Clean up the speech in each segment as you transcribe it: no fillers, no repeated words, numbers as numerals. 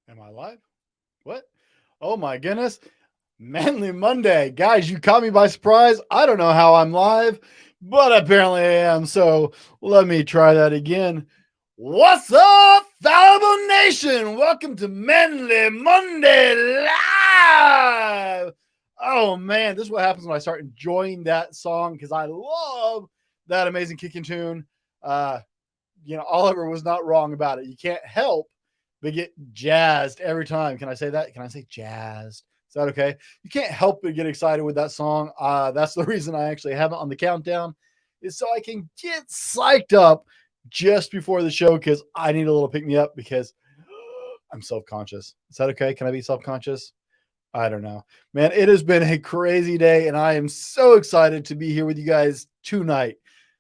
Am I live? What? Oh my goodness. Manly Monday. Guys, you caught me by surprise. I don't know how I'm live, but apparently I am. So let me try that again. What's up, Fallible Nation? Welcome to Manly Monday Live. Oh man, this is what happens when I start enjoying that song because I love that amazing kicking tune. Uh, Oliver was not wrong about it. You can't help but get jazzed every time. Can I say that? Can I say jazzed? Is that okay? You can't help but get excited with that song. That's the reason I actually have it on the countdown, is so I can get psyched up just before the show because I need a little pick me up because I'm self conscious. Is that okay? Can I be self conscious? I don't know. Man, it has been a crazy day, and I am so excited to be here with you guys tonight.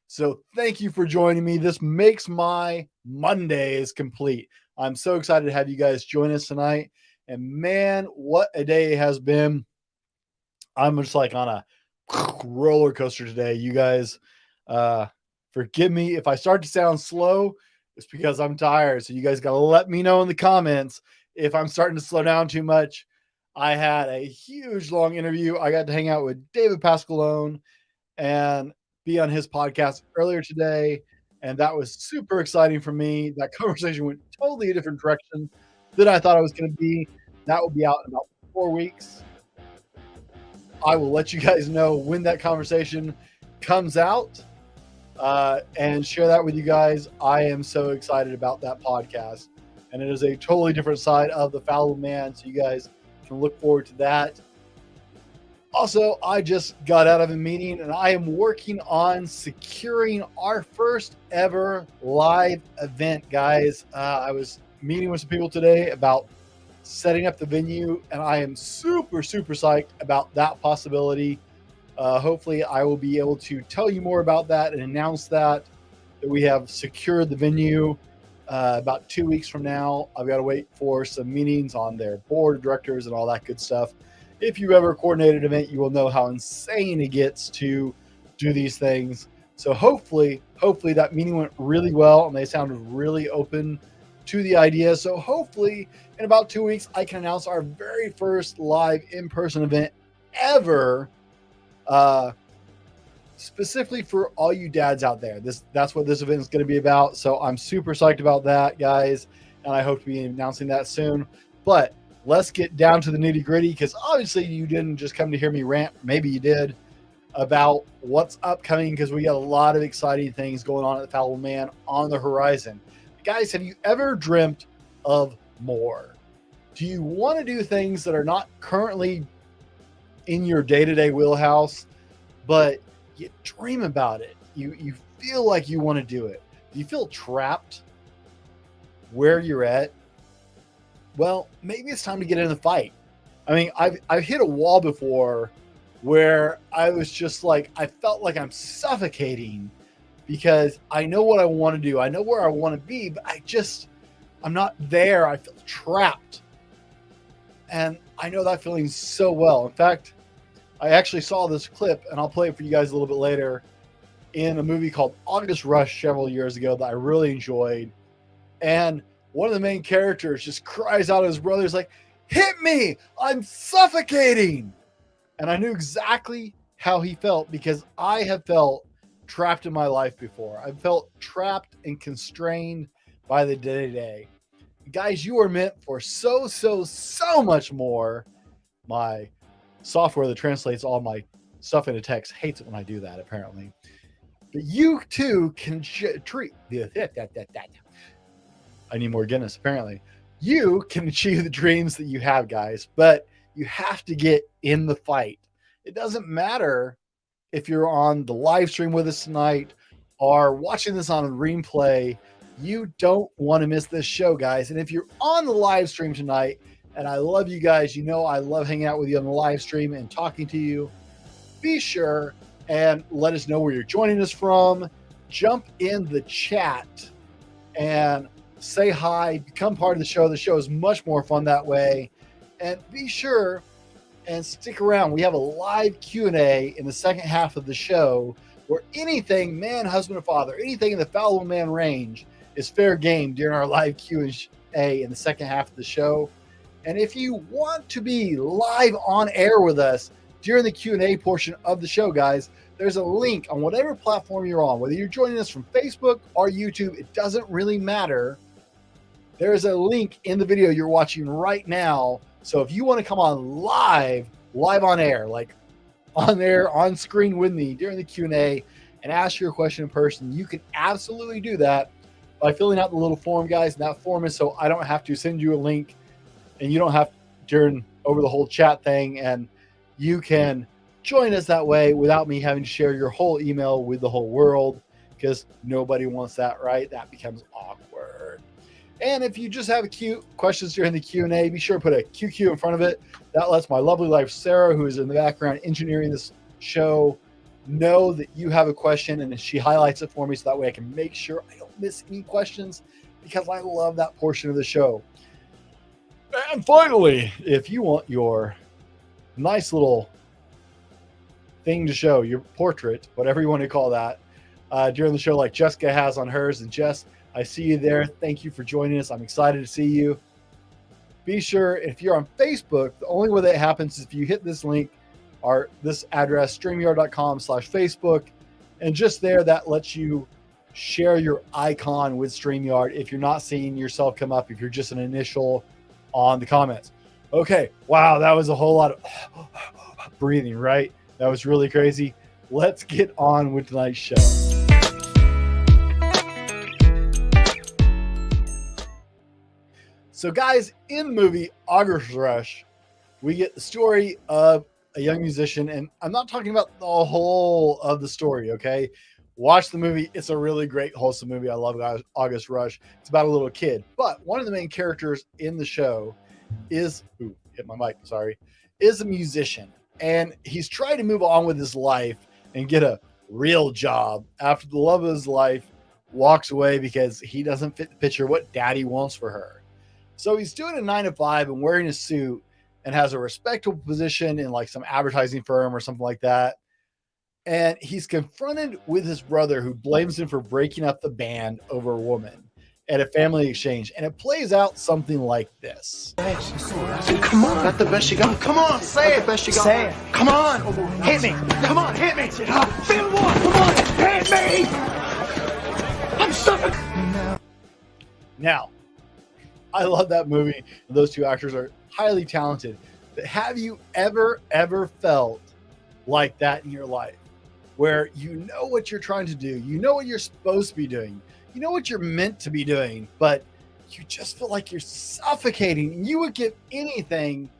So thank you for joining me. This makes my Mondays complete. I'm so excited to have you guys join us tonight. And man, what a day it has been. I'm just like on a roller coaster today. You guys, forgive me if I start to sound slow. It's because I'm tired. So you guys got to let me know in the comments if I'm starting to slow down too much. I had a huge long interview. I got to hang out with David Pascalone and be on his podcast earlier today. And that was super exciting for me. That conversation went totally a different direction than I thought it was going to be. That will be out in about 4 weeks. I will let you guys know when that conversation comes out and share that with you guys. I am so excited about that podcast. And it is a totally different side of the Fallow Man. So you guys can look forward to that. Also, I just got out of a meeting and I am working on securing our first ever live event, guys. I was meeting with some people today about setting up the venue, and I am super, super psyched about that possibility. Hopefully, I will be able to tell you more about that and announce that we have secured the venue about 2 weeks from now. I've got to wait for some meetings on their board of directors and all that good stuff. If you've ever coordinated an event, you will know how insane it gets to do these things. So hopefully that meeting went really well and they sounded really open to the idea. So hopefully in about 2 weeks, I can announce our very first live in-person event ever, specifically for all you dads out there. That's what this event is going to be about. So I'm super psyched about that, guys. And I hope to be announcing that soon. But let's get down to the nitty gritty, because obviously you didn't just come to hear me rant. Maybe you did, about what's upcoming, because we got a lot of exciting things going on at the Fallow Man on the horizon. Guys, have you ever dreamt of more? Do you want to do things that are not currently in your day-to-day wheelhouse, but you dream about it? You feel like you want to do it. Do you feel trapped where you're at? Well, maybe it's time to get in the fight. I mean, I've hit a wall before where I was just like, I felt like I'm suffocating because I know what I want to do. I know where I want to be, but I'm not there. I feel trapped. And I know that feeling so well. In fact, I actually saw this clip, and I'll play it for you guys a little bit later, in a movie called August Rush several years ago that I really enjoyed. And one of the main characters just cries out at his brother. He's like, "Hit me! I'm suffocating!" And I knew exactly how he felt because I have felt trapped in my life before. I've felt trapped and constrained by the day-to-day. Guys, you are meant for so much more. My software that translates all my stuff into text hates it when I do that, apparently. But you too can treat I need more Guinness, apparently. You can achieve the dreams that you have, guys, but you have to get in the fight. It doesn't matter if you're on the live stream with us tonight or watching this on a replay. You don't want to miss this show, guys. And if you're on the live stream tonight, and I love you guys, you know I love hanging out with you on the live stream and talking to you, be sure and let us know where you're joining us from. Jump in the chat and say hi, become part of the show. The show is much more fun that way. And be sure and stick around. We have a live Q&A in the second half of the show where anything man, husband, or father, anything in the Fallow Man range is fair game during our live Q&A in the second half of the show. And if you want to be live on air with us during the Q&A portion of the show, guys, there's a link on whatever platform you're on, whether you're joining us from Facebook or YouTube, it doesn't really matter. There's a link in the video you're watching right now. So if you want to come on live on air, like on there, on screen with me during the Q&A and ask your question in person, you can absolutely do that by filling out the little form, guys. And that form is so I don't have to send you a link and you don't have to turn over the whole chat thing, and you can join us that way without me having to share your whole email with the whole world, because nobody wants that, right? That becomes awkward. And if you just have questions during the Q&A, be sure to put a QQ in front of it. That lets my lovely wife, Sarah, who is in the background engineering this show, know that you have a question, and she highlights it for me so that way I can make sure I don't miss any questions, because I love that portion of the show. And finally, if you want your nice little thing to show, your portrait, whatever you want to call that, during the show like Jessica has on hers. And Jess, I see you there. Thank you for joining us. I'm excited to see you. Be sure, if you're on Facebook, the only way that happens is if you hit this link or this address, streamyard.com/Facebook. And just there, that lets you share your icon with StreamYard if you're not seeing yourself come up, if you're just an initial on the comments. Okay. Wow. That was a whole lot of breathing, right? That was really crazy. Let's get on with tonight's show. So guys, in the movie August Rush, we get the story of a young musician, and I'm not talking about the whole of the story. Okay. Watch the movie. It's a really great, wholesome movie. I love August Rush. It's about a little kid, but one of the main characters in the show is, hit my mic, sorry, is a musician. And he's trying to move on with his life and get a real job after the love of his life walks away because he doesn't fit the picture of what daddy wants for her. So he's doing a 9-to-5 and wearing a suit and has a respectable position in like some advertising firm or something like that. And he's confronted with his brother, who blames him for breaking up the band over a woman at a family exchange. And it plays out something like this. Come on. That's the best you got. Come on, say it. The best you got. Say it. Come on. Hit me. Come on, hit me. Feel more. Come on. Hit me. I'm suffocating. Now, I love that movie. Those two actors are highly talented. But have you ever felt like that in your life, where you know what you're trying to do, you know what you're supposed to be doing, you know what you're meant to be doing, but you just feel like you're suffocating, and you would give anything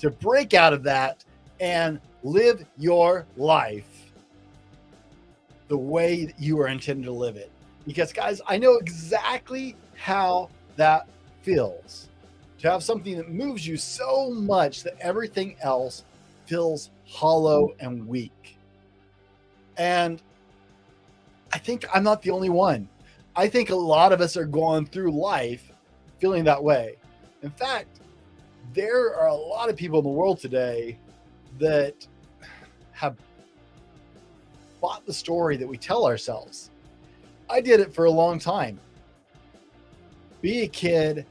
to break out of that and live your life the way that you are intended to live it? Because guys, I know exactly how that feels, to have something that moves you so much that everything else feels hollow and weak. And I think I'm not the only one. I think a lot of us are going through life feeling that way. In fact, there are a lot of people in the world today that have bought the story that we tell ourselves. I did it for a long time. Be a kid,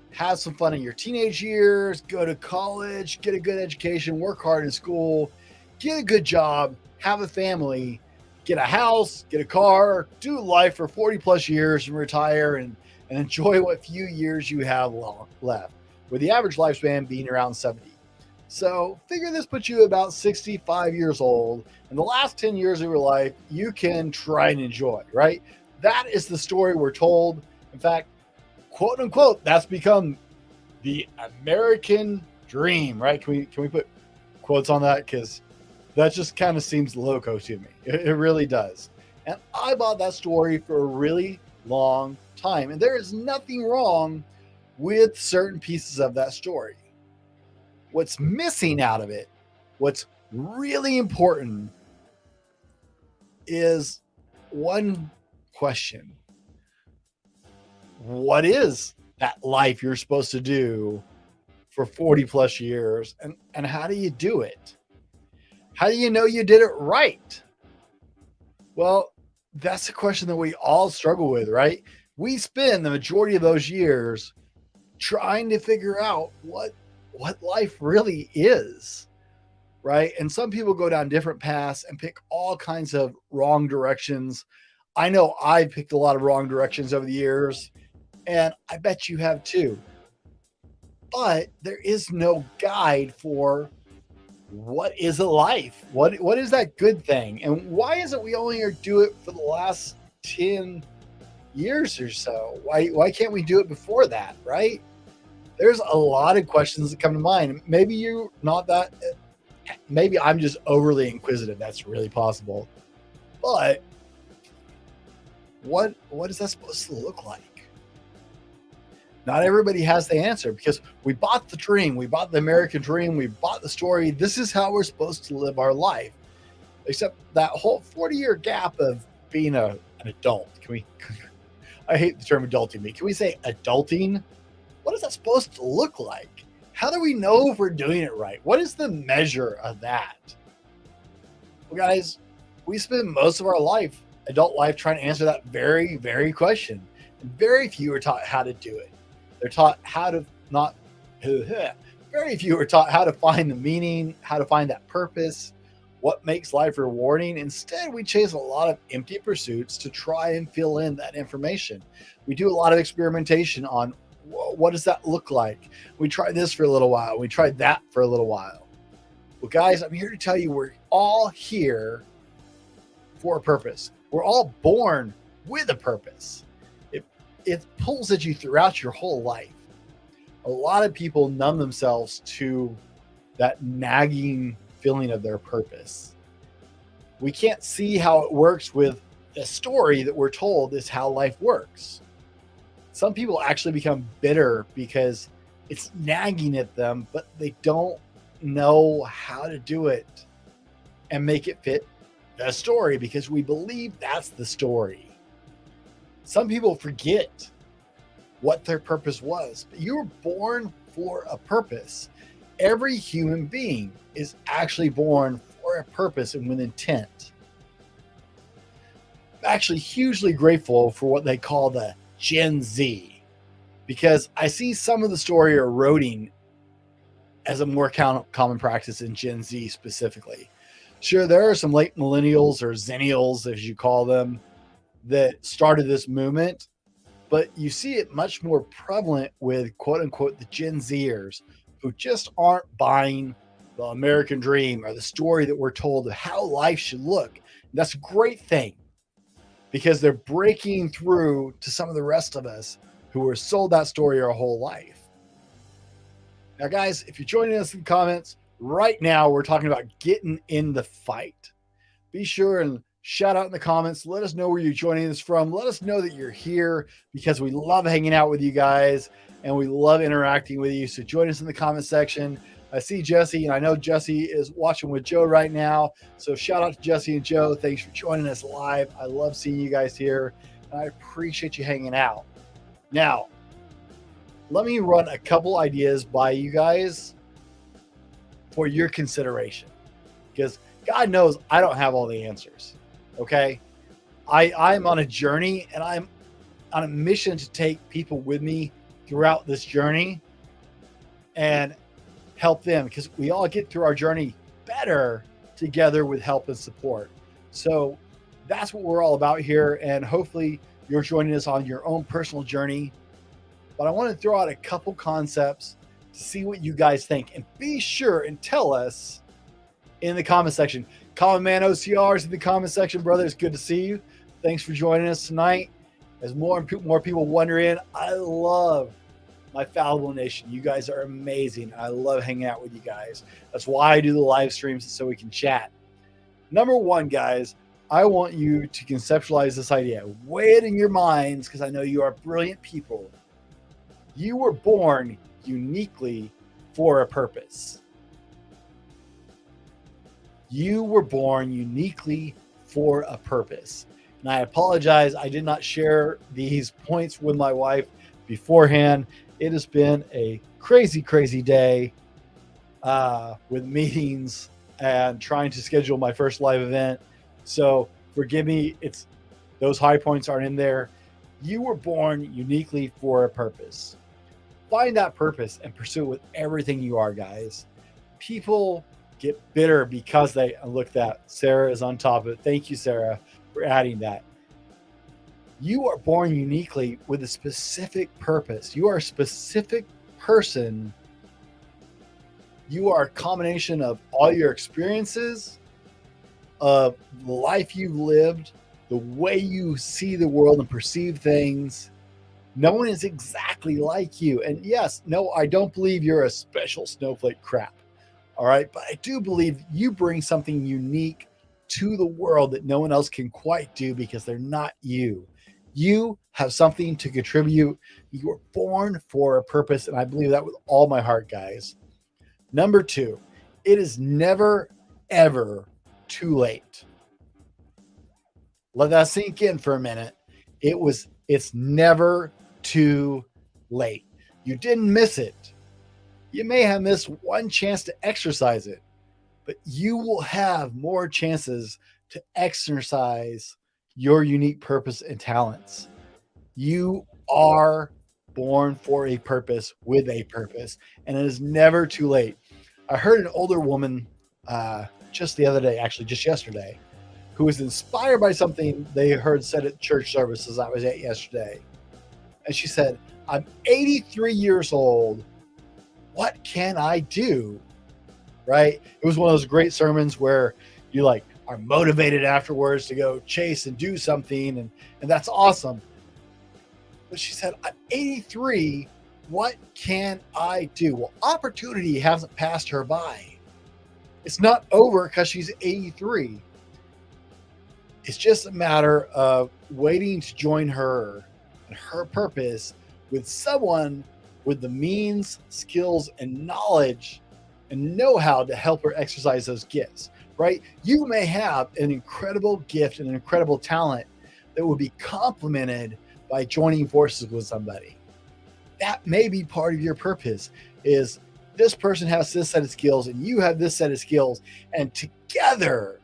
have some fun in your teenage years, go to college, get a good education, work hard in school, get a good job, have a family, get a house, get a car, do life for 40 plus years and retire and enjoy what few years you have left, with the average lifespan being around 70. So figure this puts you about 65 years old, and the last 10 years of your life you can try and enjoy, right? That is the story we're told. In fact, quote unquote, that's become the American dream, right? Can we put quotes on that? Because that just kind of seems loco to me. It really does. And I bought that story for a really long time. And there is nothing wrong with certain pieces of that story. What's missing out of it, what's really important, is one question. What is that life you're supposed to do for 40 plus years? And how do you do it? How do you know you did it right? Well, that's a question that we all struggle with, right? We spend the majority of those years trying to figure out what life really is, right? And some people go down different paths and pick all kinds of wrong directions. I know I picked a lot of wrong directions over the years, and I bet you have too. But there is no guide for what is a life? What is that good thing? And why is it we only do it for the last 10 years or so? Why can't we do it before that, right? There's a lot of questions that come to mind. Maybe you're not that, maybe I'm just overly inquisitive. That's really possible. But what is that supposed to look like? Not everybody has the answer, because we bought the dream, we bought the American dream, we bought the story. This is how we're supposed to live our life. Except that whole 40-year gap of being an adult. Can we? I hate the term adulting. Can we say adulting? What is that supposed to look like? How do we know if we're doing it right? What is the measure of that? Well, guys, we spend most of our life, adult life, trying to answer that very, very question. And very few are taught how to do it. They're taught how to not, very few are taught how to find the meaning, how to find that purpose, what makes life rewarding. Instead, we chase a lot of empty pursuits to try and fill in that information. We do a lot of experimentation on what does that look like? We tried this for a little while. We tried that for a little while. Well, guys, I'm here to tell you we're all here for a purpose. We're all born with a purpose. It pulls at you throughout your whole life. A lot of people numb themselves to that nagging feeling of their purpose. We can't see how it works with the story that we're told is how life works. Some people actually become bitter because it's nagging at them, but they don't know how to do it and make it fit the story, because we believe that's the story. Some people forget what their purpose was, but you were born for a purpose. Every human being is actually born for a purpose and with intent. I'm actually hugely grateful for what they call the Gen Z, because I see some of the story eroding as a more common practice in Gen Z specifically. Sure, there are some late millennials, or zennials, as you call them, that started this movement, but you see it much more prevalent with quote unquote the Gen Zers, who just aren't buying the American dream or the story that we're told of how life should look. And that's a great thing, because they're breaking through to some of the rest of us who were sold that story our whole life. Now, guys, if you're joining us in the comments right now, we're talking about getting in the fight. Be sure and shout out in the comments. Let us know where you're joining us from. Let us know that you're here, because we love hanging out with you guys and we love interacting with you. So join us in the comment section. I see Jesse, and I know Jesse is watching with Joe right now. So shout out to Jesse and Joe. Thanks for joining us live. I love seeing you guys here, and I appreciate you hanging out. Now, let me run a couple ideas by you guys for your consideration, because God knows I don't have all the answers. Okay. I'm on a journey, and I'm on a mission to take people with me throughout this journey and help them, because we all get through our journey better together with help and support. So that's what we're all about here. And hopefully you're joining us on your own personal journey. But I want to throw out a couple concepts to see what you guys think, and be sure and tell us in the comment section. Common Man OCRs in the comment section, brother. It's good to see you. Thanks for joining us tonight. As more people wander in, I love my Fallible Nation. You guys are amazing. I love hanging out with you guys. That's why I do the live streams, so we can chat. Number one, guys, I want you to conceptualize this idea. Weigh it in your minds, because I know you are brilliant people. You were born uniquely for a purpose. You were born uniquely for a purpose. And I apologize, I did not share these points with my wife beforehand. It has been a crazy, crazy day with meetings and trying to schedule my first live event. So forgive me, those high points aren't in there. You were born uniquely for a purpose. find that purpose and pursue it with everything you are, guys. People get bitter because they look at that. Sarah is on top of it. Thank you, Sarah, for adding that. You are born uniquely with a specific purpose. You are a specific person. You are a combination of all your experiences, of the life you've lived, the way you see the world and perceive things. No one is exactly like you. And yes, no, I don't believe you're a special snowflake crap. All right. But I do believe you bring something unique to the world that no one else can quite do because they're not you. You have something to contribute. You were born for a purpose. And I believe that with all my heart, guys. Number 2, it is never, ever too late. Let that sink in for a minute. It's never too late. You didn't miss it. You may have missed one chance to exercise it, but you will have more chances to exercise your unique purpose and talents. You are born for a purpose with a purpose, and it is never too late. I heard an older woman just the other day, actually just yesterday, who was inspired by something they heard said at church services I was at yesterday. And she said, I'm 83 years old. What can I do? Right? It was one of those great sermons where you like are motivated afterwards to go chase and do something. And that's awesome. But she said, I'm 83. What can I do? Well, opportunity hasn't passed her by. It's not over because she's 83. It's just a matter of waiting to join her and her purpose with someone with the means, skills, and knowledge and know-how to help her exercise those gifts, right? You may have an incredible gift and an incredible talent that would be complemented by joining forces with somebody. That may be part of your purpose, is this person has this set of skills and you have this set of skills, and together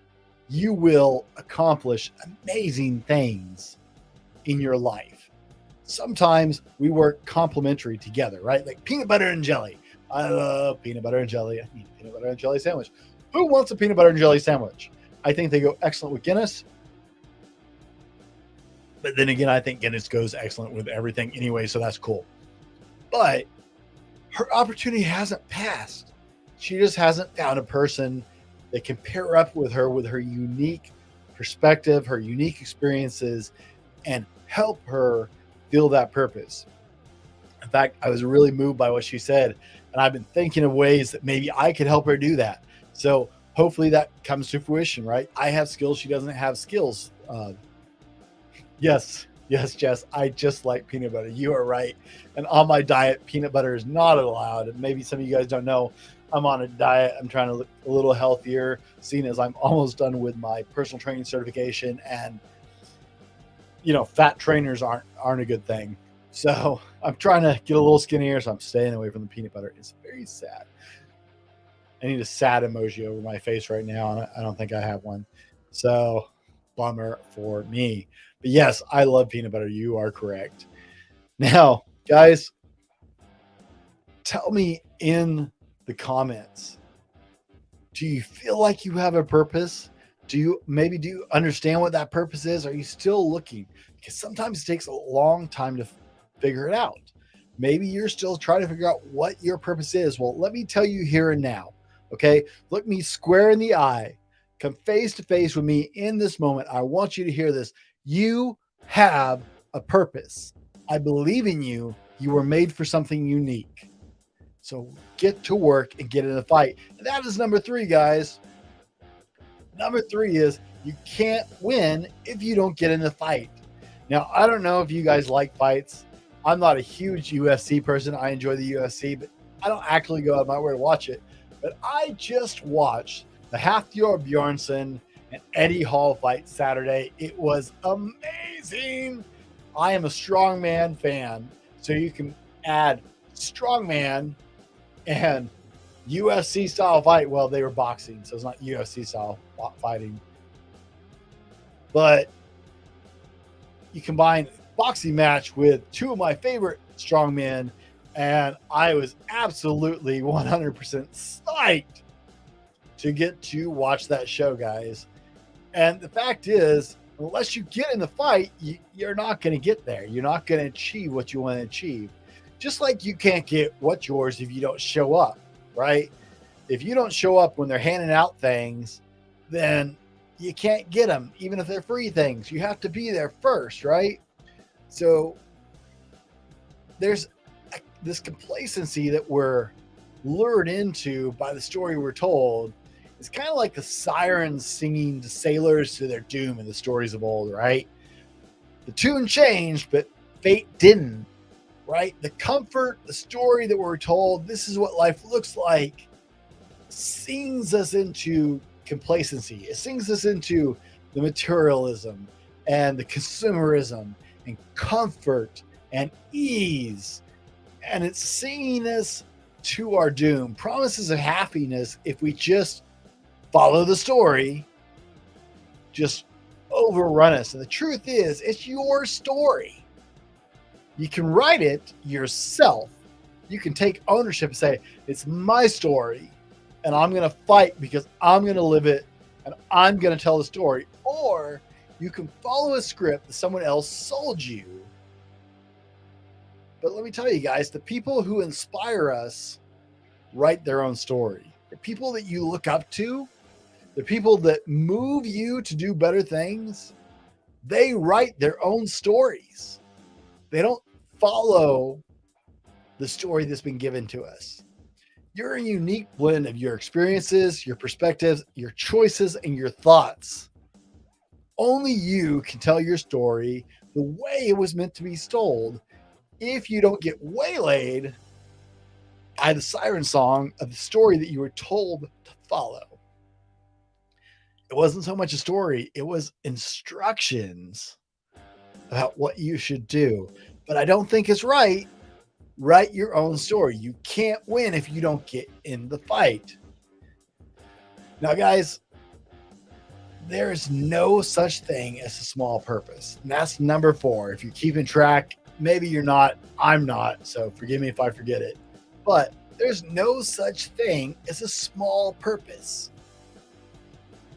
you will accomplish amazing things in your life. Sometimes we work complementary together, right? Like peanut butter and jelly. I love peanut butter and jelly. I need a peanut butter and jelly sandwich. Who wants a peanut butter and jelly sandwich? I think they go excellent with Guinness. But then again, I think Guinness goes excellent with everything anyway, so that's cool. But her opportunity hasn't passed. She just hasn't found a person that can pair up with her unique perspective, her unique experiences, and help her feel that purpose. In fact, I was really moved by what she said, and I've been thinking of ways that maybe I could help her do that. So hopefully that comes to fruition, right? I have skills. She doesn't have skills. Yes, Jess, I just like peanut butter. You are right. And on my diet, peanut butter is not allowed. And maybe some of you guys don't know, I'm on a diet. I'm trying to look a little healthier, seeing as I'm almost done with my personal training certification. And, you know, fat trainers aren't a good thing. So I'm trying to get a little skinnier, so I'm staying away from the peanut butter. It's very sad. I need a sad emoji over my face right now, and I don't think I have one. So bummer for me. But yes, I love peanut butter. You are correct. Now, guys, tell me in the comments, do you feel like you have a purpose? Do you understand what that purpose is? Are you still looking? Because sometimes it takes a long time to figure it out. Maybe you're still trying to figure out what your purpose is. Well, let me tell you here and now. Okay. Look me square in the eye. Come face to face with me in this moment. I want you to hear this. You have a purpose. I believe in you. You were made for something unique. So get to work and get in the fight. And that is number 3, guys. Number 3 is you can't win if you don't get in the fight. Now, I don't know if you guys like fights. I'm not a huge UFC person. I enjoy the UFC, but I don't actually go out of my way to watch it. But I just watched the Hafthor Bjornsson and Eddie Hall fight Saturday. It was amazing. I am a strongman fan, so you can add strongman and UFC style fight. Well, they were boxing, so it's not UFC style fighting. But you combine boxing match with 2 of my favorite strongmen And I was absolutely 100% psyched to get to watch that show, guys. And the fact is, unless you get in the fight, you're not going to get there. You're not going to achieve what you want to achieve. Just like you can't get what's yours if you don't show up, right? If you don't show up when they're handing out things, then you can't get them, even if they're free things. You have to be there first, right? So there's this complacency that we're lured into by the story we're told. It's kind of like the sirens singing to sailors to their doom in the stories of old, right? The tune changed, but fate didn't, right? The comfort, the story that we're told, this is what life looks like, sings us into complacency. It sings us into the materialism and the consumerism and comfort and ease. And it's singing us to our doom. Promises of happiness if we just follow the story, just overrun us. And the truth is, it's your story. You can write it yourself. You can take ownership and say, it's my story, and I'm going to fight because I'm going to live it, and I'm going to tell the story. Or you can follow a script that someone else sold you. But let me tell you guys, the people who inspire us write their own story. The people that you look up to, the people that move you to do better things, they write their own stories. They don't follow the story that's been given to us. You're a unique blend of your experiences, your perspectives, your choices, and your thoughts. Only you can tell your story the way it was meant to be told if you don't get waylaid by the siren song of the story that you were told to follow. It wasn't so much a story, it was instructions about what you should do. But I don't think it's right. Write your own story. You can't win if you don't get in the fight. Now, guys, there is no such thing as a small purpose. And that's number 4. If you're keeping track, maybe you're not, I'm not, so forgive me if I forget it. But there's no such thing as a small purpose.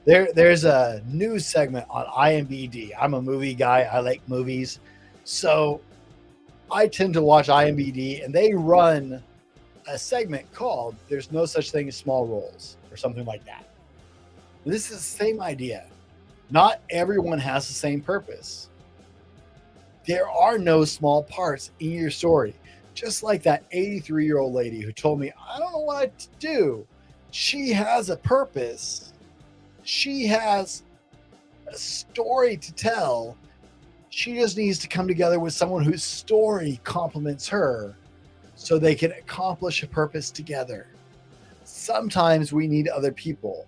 There's a news segment on IMDb. I'm a movie guy. I like movies. So I tend to watch IMDb, and they run a segment called There's No Such Thing as Small Roles, or something like that. This is the same idea. Not everyone has the same purpose. There are no small parts in your story. Just like that 83-year-old lady who told me, I don't know what to do. She has a purpose. She has a story to tell. She just needs to come together with someone whose story complements her so they can accomplish a purpose together. Sometimes we need other people,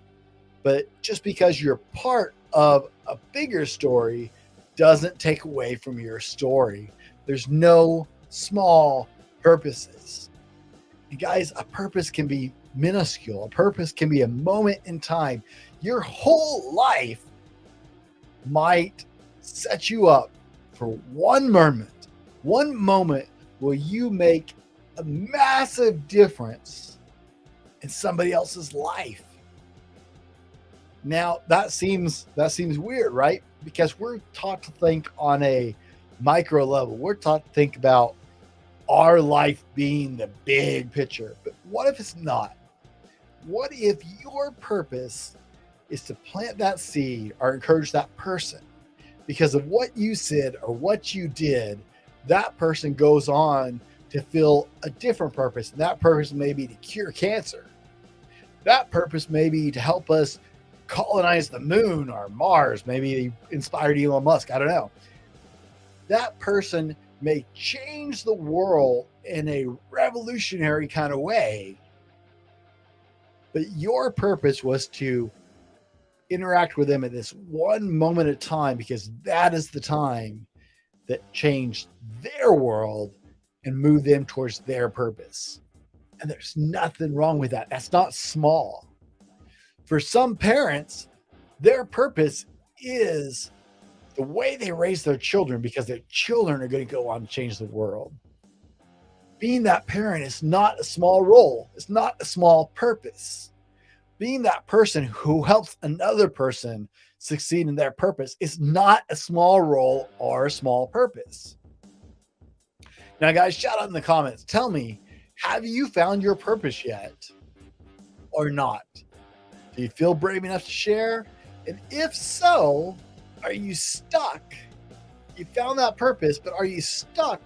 but just because you're part of a bigger story doesn't take away from your story. There's no small purposes. And guys, a purpose can be minuscule. A purpose can be a moment in time. Your whole life might set you up for one moment where you make a massive difference in somebody else's life. Now that seems weird, right? Because we're taught to think on a micro level. We're taught to think about our life being the big picture. But what if it's not? What if your purpose is to plant that seed or encourage that person? Because of what you said or what you did, that person goes on to fill a different purpose. And that purpose may be to cure cancer. That purpose may be to help us colonize the moon or Mars. Maybe they inspired Elon Musk. I don't know. That person may change the world in a revolutionary kind of way. But your purpose was to interact with them at this one moment at a time, because that is the time that changed their world and moved them towards their purpose. And there's nothing wrong with that. That's not small. For some parents, their purpose is the way they raise their children, because their children are going to go on to change the world. Being that parent is not a small role. It's not a small purpose. Being that person who helps another person succeed in their purpose is not a small role or a small purpose. Now, guys, shout out in the comments. Tell me, have you found your purpose yet or not? Do you feel brave enough to share? And if so, are you stuck? You found that purpose, but are you stuck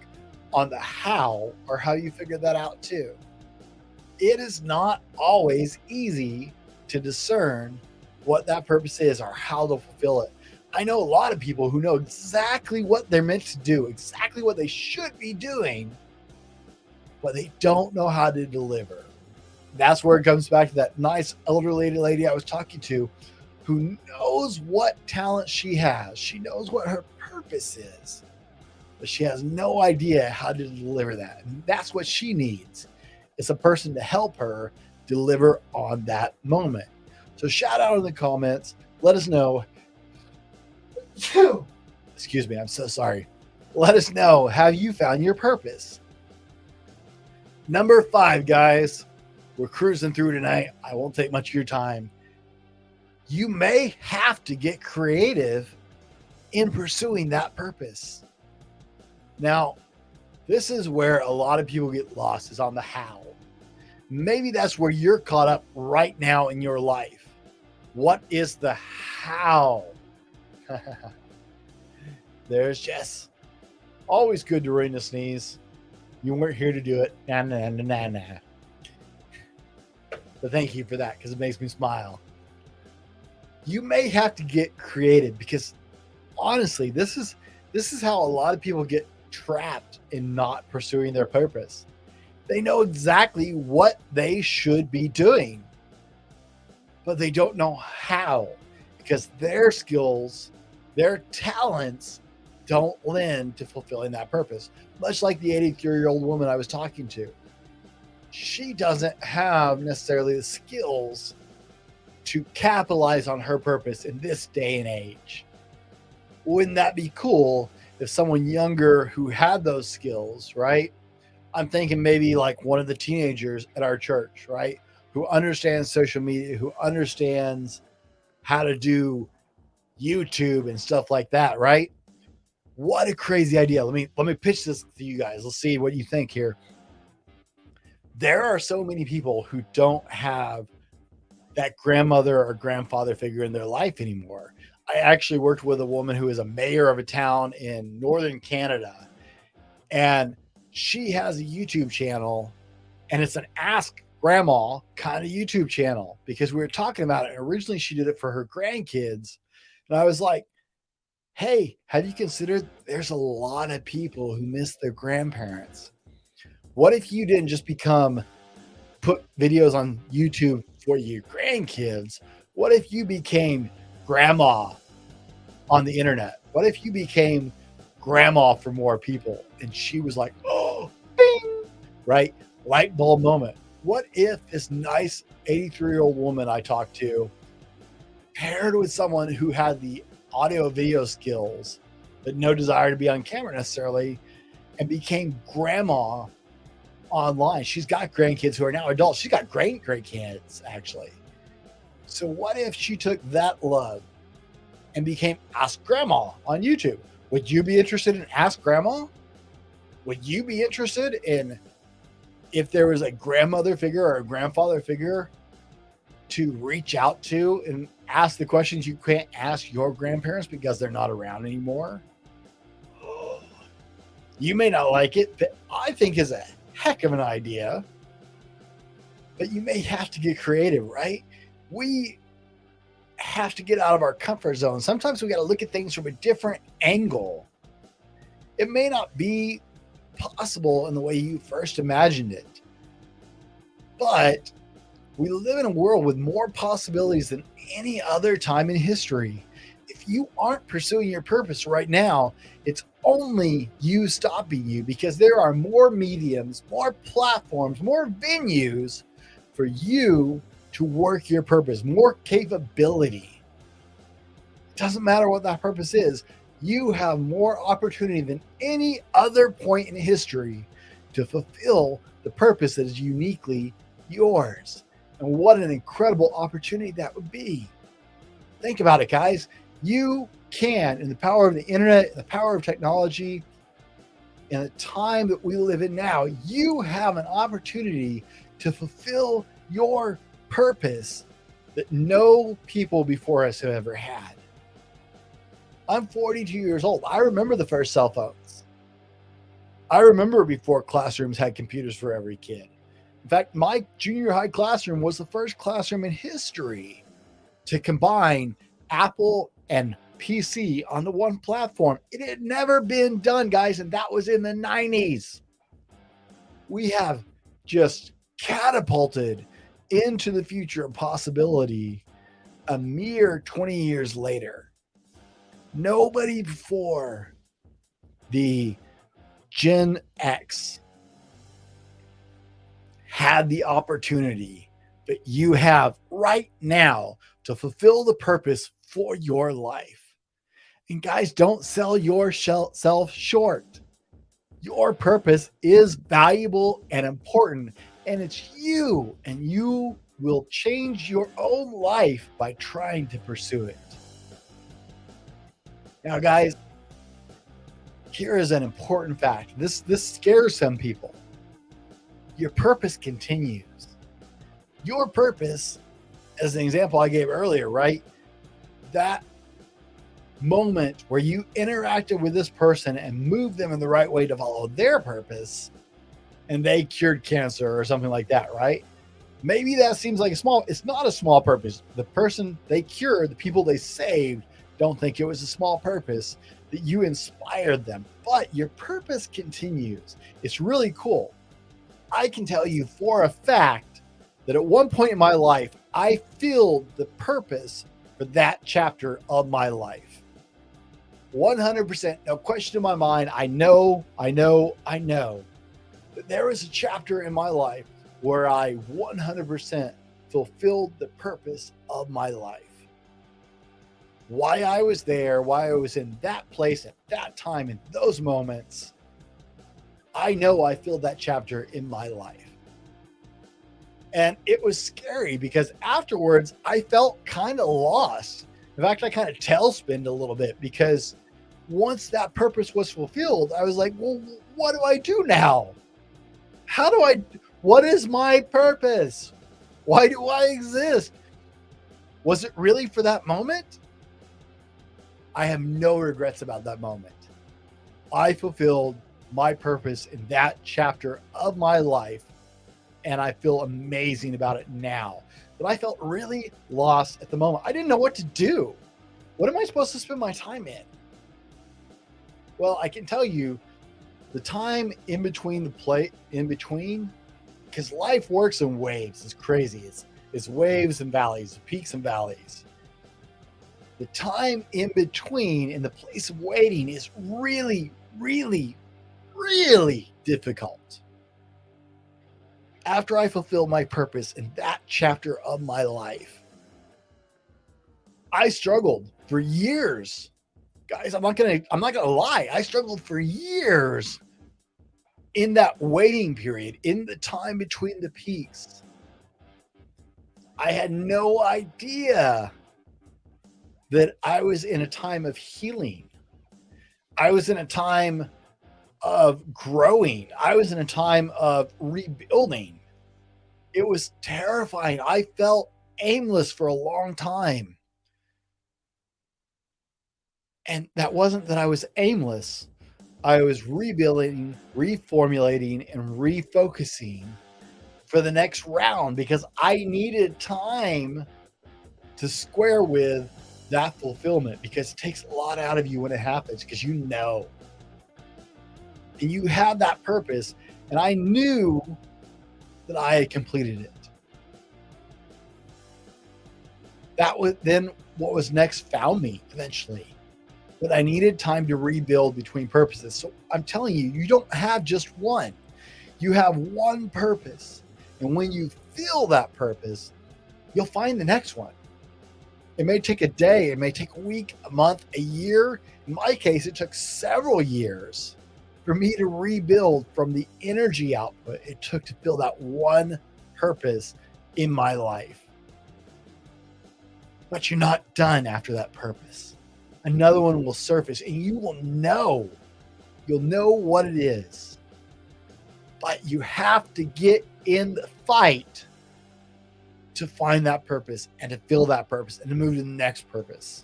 on the how or how you figured that out too? It is not always easy to discern what that purpose is or how to fulfill it. I know a lot of people who know exactly what they're meant to do, exactly what they should be doing, but they don't know how to deliver. That's where it comes back to that nice elderly lady I was talking to who knows what talent she has. She knows what her purpose is, but she has no idea how to deliver that. And that's what she needs. It's a person to help her deliver on that moment. So shout out in the comments. Let us know. Excuse me, I'm so sorry. Let us know, have you found your purpose? Number 5, guys. We're cruising through tonight. I won't take much of your time. You may have to get creative in pursuing that purpose. Now, this is where a lot of people get lost, is on the how. Maybe that's where you're caught up right now in your life. What is the how? There's Jess. Always good to rain a sneeze. You weren't here to do it. Nah, nah, nah, nah, nah. But thank you for that, because it makes me smile. You may have to get creative, because honestly, this is how a lot of people get trapped in not pursuing their purpose. They know exactly what they should be doing, but they don't know how, because their skills, their talents don't lend to fulfilling that purpose. Much like the 83-year-old woman I was talking to. She doesn't have necessarily the skills to capitalize on her purpose in this day and age. Wouldn't that be cool if someone younger who had those skills, right? I'm thinking maybe like one of the teenagers at our church, right? Who understands social media, who understands how to do YouTube and stuff like that, right? What a crazy idea. Let me pitch this to you guys. Let's see what you think here. There are so many people who don't have that grandmother or grandfather figure in their life anymore. I actually worked with a woman who is a mayor of a town in northern Canada, and she has a YouTube channel, and it's an Ask Grandma kind of YouTube channel, because we were talking about it. And originally she did it for her grandkids. And I was like, hey, have you considered there's a lot of people who miss their grandparents? What if you didn't just put videos on YouTube for your grandkids? What if you became grandma on the internet? What if you became grandma for more people? And she was like, oh, bing, right? Light bulb moment. What if this nice 83-year-old woman I talked to paired with someone who had the audio video skills, but no desire to be on camera necessarily, and became grandma online? She's got grandkids who are now adults. She's got great kids, actually. So what if she took that love and became Ask Grandma on YouTube? Would you be interested in Ask Grandma? Would you be interested in, if there was a grandmother figure or a grandfather figure to reach out to and ask the questions you can't ask your grandparents because they're not around anymore? You may not like it, but I think is a heck of an idea. But you may have to get creative, right? We have to get out of our comfort zone. Sometimes we got to look at things from a different angle. It may not be possible in the way you first imagined it, but we live in a world with more possibilities than any other time in history. If you aren't pursuing your purpose right now, it's only you stopping you, because there are more mediums, more platforms, more venues for you to work your purpose, more capability. It doesn't matter what that purpose is. You have more opportunity than any other point in history to fulfill the purpose that is uniquely yours. And what an incredible opportunity that would be. Think about it, guys. You can, in the power of the internet, the power of technology, in the time that we live in now, you have an opportunity to fulfill your purpose that no people before us have ever had. I'm 42 years old. I remember the first cell phones. I remember before classrooms had computers for every kid. In fact, my junior high classroom was the first classroom in history to combine Apple and PC on the one platform. It had never been done, guys, and that was in the 90s. We have just catapulted into the future of possibility a mere 20 years later. Nobody before the Gen X had the opportunity that you have right now to fulfill the purpose for your life. And guys, don't sell yourself short. Your purpose is valuable and important, and it's you, and you will change your own life by trying to pursue it. Now, guys, here is an important fact. This scares some people. Your purpose continues. Your purpose, as an example I gave earlier, right? That moment where you interacted with this person and moved them in the right way to follow their purpose, and they cured cancer or something like that, right? Maybe that seems like it's not a small purpose. The person they cured, the people they saved, don't think it was a small purpose, that you inspired them. But your purpose continues. It's really cool. I can tell you for a fact that at one point in my life, I filled the purpose for that chapter of my life. 100%, no question in my mind. I know that there is a chapter in my life where I 100% fulfilled the purpose of my life. Why I was there, why I was in that place at that time, in those moments, I know I filled that chapter in my life. And it was scary because afterwards I felt kind of lost. In fact, I kind of tailspinned a little bit because once that purpose was fulfilled, I was like, well, what do I do now? What is my purpose? Why do I exist? Was it really for that moment? I have no regrets about that moment. I fulfilled my purpose in that chapter of my life, and I feel amazing about it now. But I felt really lost at the moment. I didn't know what to do. What am I supposed to spend my time in? Well, I can tell you the time in between because life works in waves. It's crazy. It's waves and valleys, peaks and valleys. The time in between in the place of waiting is really, really, really difficult. After I fulfilled my purpose in that chapter of my life, I struggled for years. Guys, I'm not gonna lie. I struggled for years in that waiting period, in the time between the peaks. I had no idea that I was in a time of healing. I was in a time of growing. I was in a time of rebuilding. It was terrifying. I felt aimless for a long time. And that wasn't that I was aimless. I was rebuilding, reformulating, and refocusing for the next round because I needed time to square with that fulfillment, because it takes a lot out of you when it happens, because you know. And you have that purpose, and I knew that I had completed it. That was then what was next found me eventually. But I needed time to rebuild between purposes. So I'm telling you, you don't have just one. You have one purpose. And when you feel that purpose, you'll find the next one. It may take a day, it may take a week, a month, a year. In my case, it took several years for me to rebuild from the energy output it took to fill that one purpose in my life. But you're not done after that purpose. Another one will surface and you will know. You'll know what it is. But you have to get in the fight to find that purpose and to fill that purpose and to move to the next purpose.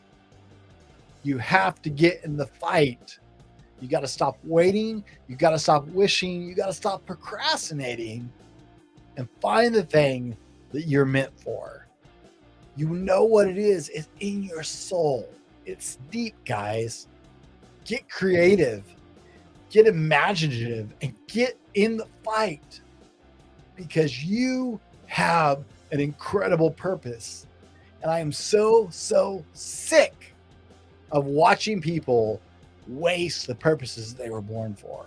You have to get in the fight. You got to stop waiting. You got to stop wishing. You got to stop procrastinating and find the thing that you're meant for. You know what it is. It's in your soul. It's deep, guys. Get creative, get imaginative, and get in the fight because you have an incredible purpose. And I am so sick of watching people waste the purposes they were born for.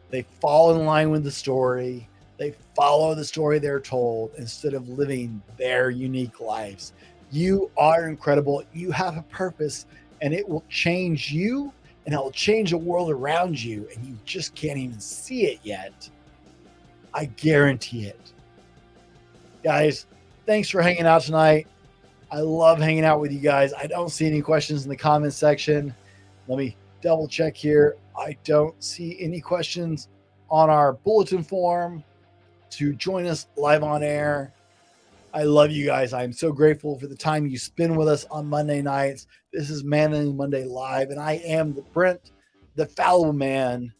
They fall in line with the story. They follow the story they're told instead of living their unique lives. You are incredible. You have a purpose, and it will change you, and it will change the world around you, and you just can't even see it yet. I guarantee it. Guys, thanks for hanging out tonight. I love hanging out with you guys. I don't see any questions in the comments section. Let me double check here. I don't see any questions on our bulletin form to join us live on air. I love you guys. I'm so grateful for the time you spend with us on Monday nights. This is Manly Monday Live, and I am the Brent, the Fallible Man.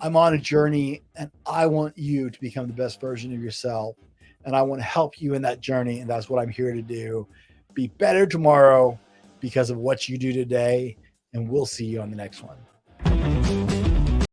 I'm on a journey, and I want you to become the best version of yourself, and I want to help you in that journey, and that's what I'm here to do. Be better tomorrow because of what you do today, and we'll see you on the next one.